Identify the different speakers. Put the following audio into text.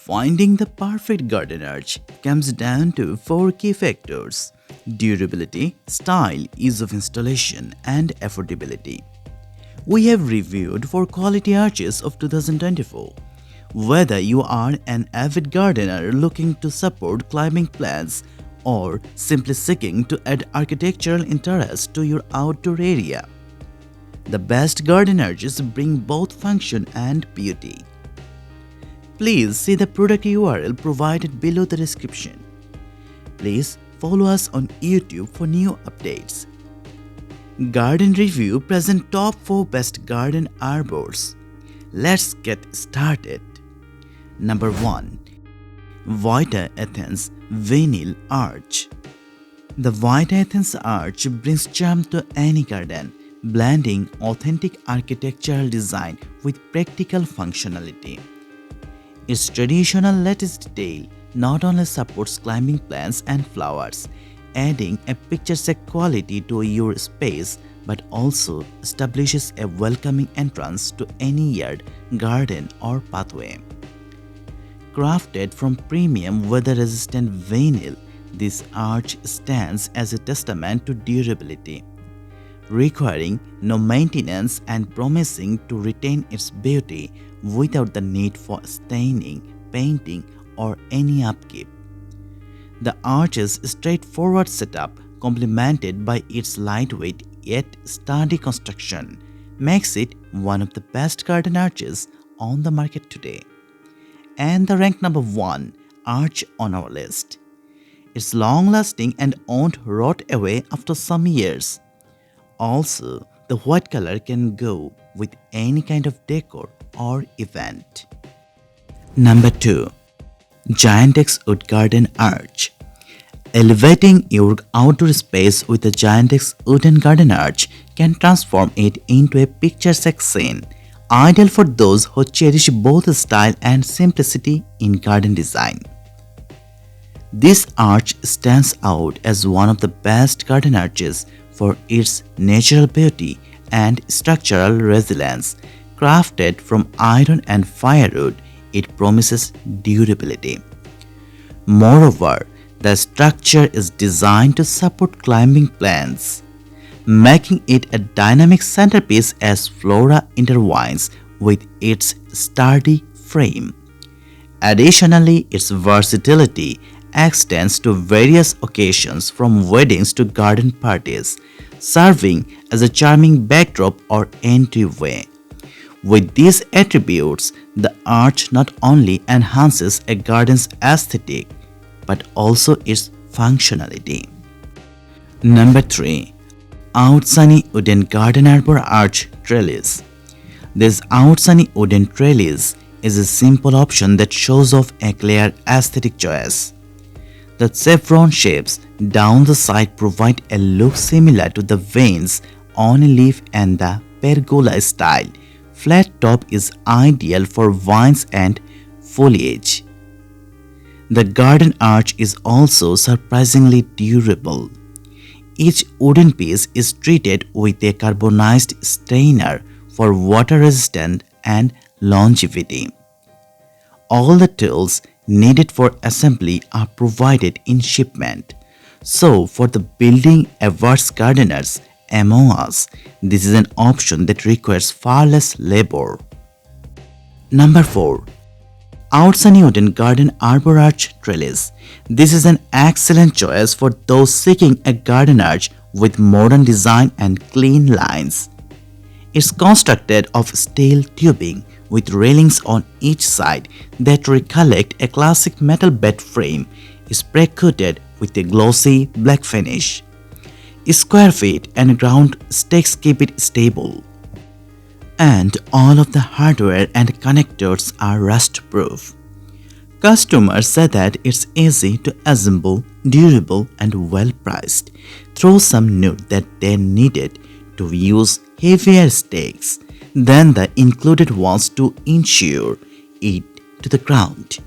Speaker 1: Finding the perfect garden arch comes down to four key factors: durability, style, ease of installation, and affordability. We have reviewed four quality arches of 2024. Whether you are an avid gardener looking to support climbing plants or simply seeking to add architectural interest to your outdoor area, the best garden arches bring both function and beauty. Please see the product URL provided below the description. Please follow us on YouTube for new updates. Garden Review present top 4 best garden arbors. Let's get started. Number 1. Vedio Athens Vinyl Arch. The Vedio Athens Arch brings charm to any garden, blending authentic architectural design with practical functionality. Its traditional lattice detail not only supports climbing plants and flowers, adding a picturesque quality to your space, but also establishes a welcoming entrance to any yard, garden, or pathway. Crafted from premium weather-resistant vinyl, this arch stands as a testament to durability, requiring no maintenance and promising to retain its beauty without the need for staining, painting, or any upkeep. The arch's straightforward setup, complemented by its lightweight yet sturdy construction, makes it one of the best garden arches on the market today. And the rank number 1 arch on our list. It's long-lasting and won't rot away after some years. Also, the white color can go with any kind of decor or event. Number 2. Giantess Wood Garden Arch. Elevating your outdoor space with a Giantess wooden garden arch can transform it into a picturesque scene, ideal for those who cherish both style and simplicity in garden design. This arch stands out as one of the best garden arches for its natural beauty and structural resilience. Crafted from iron and firewood, it promises durability. Moreover, the structure is designed to support climbing plants, making it a dynamic centerpiece as flora intertwines with its sturdy frame. Additionally, its versatility extends to various occasions from weddings to garden parties, serving as a charming backdrop or entryway. With these attributes, the arch not only enhances a garden's aesthetic but also its functionality. Number 3. Outsunny Wooden Garden Arbor Arch Trellis. This outsunny wooden trellis is a simple option that shows off a clear aesthetic choice. The chevron shapes down the side provide a look similar to the veins on a leaf and the pergola style. Flat top is ideal for vines and foliage. The garden arch is also surprisingly durable. Each wooden piece is treated with a carbonized strainer for water resistance and longevity. All the tools needed for assembly are provided in shipment. So, for the building averse gardeners among us, this is an option that requires far less labor. Number 4. Outsunny Wooden Garden Arbor Arch Trellis. This is an excellent choice for those seeking a garden arch with modern design and clean lines. It's constructed of steel tubing with railings on each side that recollect a classic metal bed frame, spray-coated with a glossy black finish. Square feet and ground stakes keep it stable, and all of the hardware and connectors are rust-proof. Customers say that it's easy to assemble, durable, and well-priced. Through some note that they needed to use heavier stakes than the included ones to ensure it to the ground.